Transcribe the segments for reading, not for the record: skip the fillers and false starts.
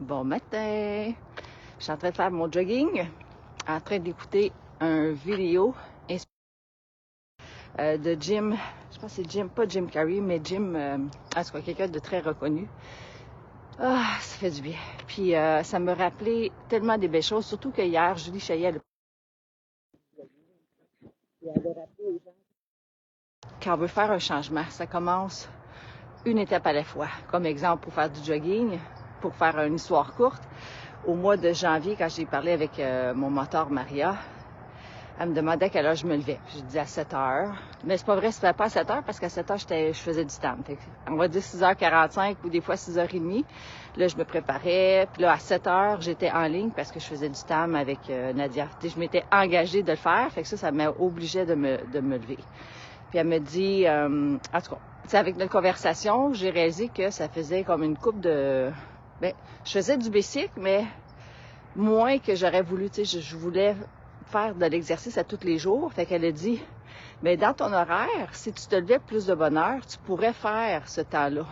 Bon matin! Je suis en train de faire mon jogging, en train d'écouter un vidéo de Jim, je pense que c'est Jim, pas Jim Carrey, mais Jim, en tout cas quelqu'un de très reconnu. Ah, ça fait du bien. Puis ça me rappelait tellement des belles choses, surtout que hier, Julie Chaillet, elle avait rappelé aux gens quand on veut faire un changement, ça commence une étape à la fois. Comme exemple, pour faire du jogging, pour faire une histoire courte, au mois de janvier, quand j'ai parlé avec mon mentor Maria, elle me demandait à quelle heure je me levais. Je disais à 7 heures. Mais c'est pas vrai, c'était pas à 7 heures parce qu'à 7 heures, je faisais du tam. On va dire 6h45 ou des fois 6h30. Là, je me préparais. Puis là, à 7 heures, j'étais en ligne parce que je faisais du tam avec Nadia. Je m'étais engagée de le faire. Fait que ça m'obligeait de me lever. Puis elle me dit, en tout cas, avec notre conversation, j'ai réalisé que ça faisait comme une coupe de... Ben, je faisais du bicycle, mais moins que j'aurais voulu. Tu sais, je voulais faire de l'exercice à tous les jours. Fait qu'elle a dit, mais dans ton horaire, si tu te levais plus de bonne heure, tu pourrais faire ce temps-là.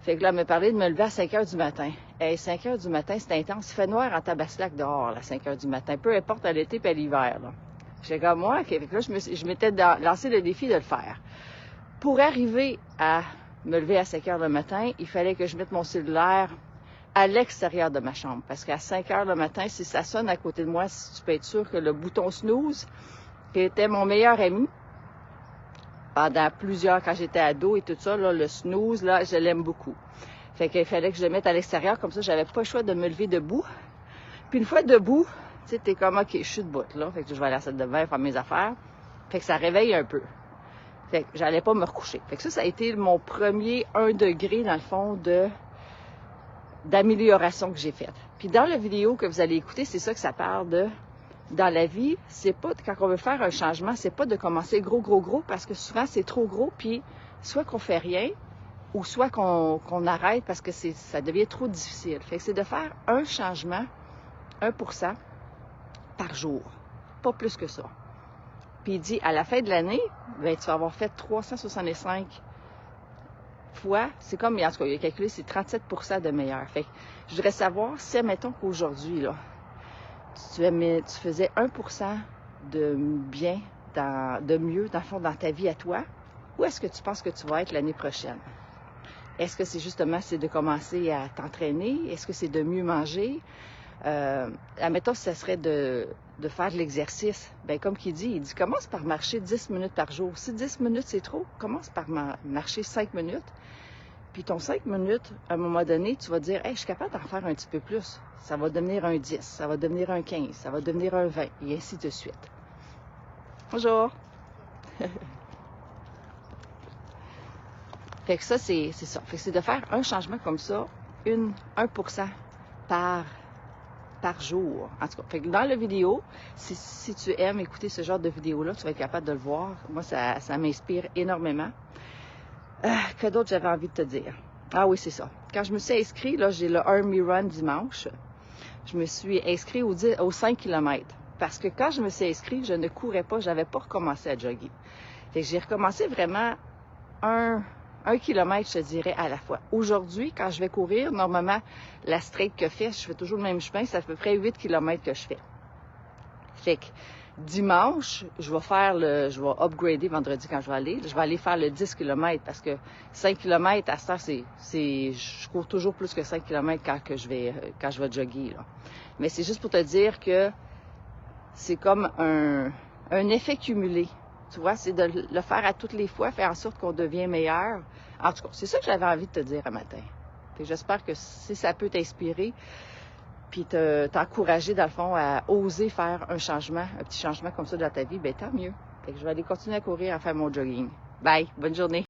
Fait que là, elle m'a parlé de me lever à 5 heures du matin. Hey, 5 heures du matin, c'est intense. Il fait noir en tabaslac dehors, à 5 heures du matin. Peu importe à l'été et à l'hiver, là. J'étais comme moi, okay. Fait que là, je m'étais lancé le défi de le faire. Pour arriver à me lever à 5 heures le matin, il fallait que je mette mon cellulaire à l'extérieur de ma chambre. Parce qu'à 5 heures le matin, si ça sonne à côté de moi, tu peux être sûr que le bouton snooze, qui était mon meilleur ami, pendant plusieurs, quand j'étais ado et tout ça, là, le snooze, là, je l'aime beaucoup. Fait qu'il fallait que je le mette à l'extérieur, comme ça, j'avais pas le choix de me lever debout. Puis une fois debout, tu sais, t'es comme, OK, je suis debout, là. Fait que je vais aller à la salle de bain faire mes affaires. Fait que ça réveille un peu. Fait que j'allais pas me recoucher. Fait que ça a été mon premier 1 degré, dans le fond, d'amélioration que j'ai faite. Puis dans la vidéo que vous allez écouter, c'est ça que ça parle de... Dans la vie, c'est pas, quand on veut faire un changement, c'est pas de commencer gros, parce que souvent, c'est trop gros, puis soit qu'on fait rien, ou soit qu'on arrête parce que ça devient trop difficile. Fait que c'est de faire un changement, 1% par jour. Pas plus que ça. Puis il dit, à la fin de l'année, ben, tu vas avoir fait 365 fois. C'est comme, en tout cas, il a calculé, c'est 37% de meilleur. Fait que je voudrais savoir si, admettons qu'aujourd'hui, là, tu faisais 1% de bien, de mieux, dans le fond, dans ta vie à toi, où est-ce que tu penses que tu vas être l'année prochaine? Est-ce que c'est justement, c'est de commencer à t'entraîner? Est-ce que c'est de mieux manger? Admettons, ça serait de faire de l'exercice. Bien, comme il dit, commence par marcher 10 minutes par jour. Si 10 minutes, c'est trop, commence par marcher 5 minutes. Puis ton 5 minutes, à un moment donné, tu vas dire, hey, je suis capable d'en faire un petit peu plus. Ça va devenir un 10, ça va devenir un 15, ça va devenir un 20, et ainsi de suite. Bonjour! Fait que ça, c'est ça. Fait que c'est de faire un changement comme ça, 1% par jour. En tout cas, fait que dans la vidéo, si tu aimes écouter ce genre de vidéo-là, tu vas être capable de le voir. Moi, ça m'inspire énormément. Que d'autre j'avais envie de te dire? Ah oui, c'est ça. Quand je me suis inscrite, là, j'ai le Army Run dimanche. Je me suis inscrite aux 5 km. Parce que quand je me suis inscrite, je ne courais pas, j'avais pas recommencé à jogger. Fait que j'ai recommencé vraiment un kilomètre, je te dirais, à la fois. Aujourd'hui, quand je vais courir, normalement, la straight que je fais toujours le même chemin, c'est à peu près 8 km que je fais. Fait que dimanche, je vais upgrader vendredi quand je vais aller faire le 10 km parce que 5 km à cette heure, je cours toujours plus que 5 km quand je vais jogger, là. Mais c'est juste pour te dire que c'est comme un effet cumulé. Tu vois, c'est de le faire à toutes les fois, faire en sorte qu'on devient meilleur. En tout cas, c'est ça que j'avais envie de te dire un matin. J'espère que si ça peut t'inspirer, puis t'encourager, dans le fond, à oser faire un petit changement comme ça dans ta vie, ben tant mieux. Fait que je vais aller continuer à courir, à faire mon jogging. Bye! Bonne journée!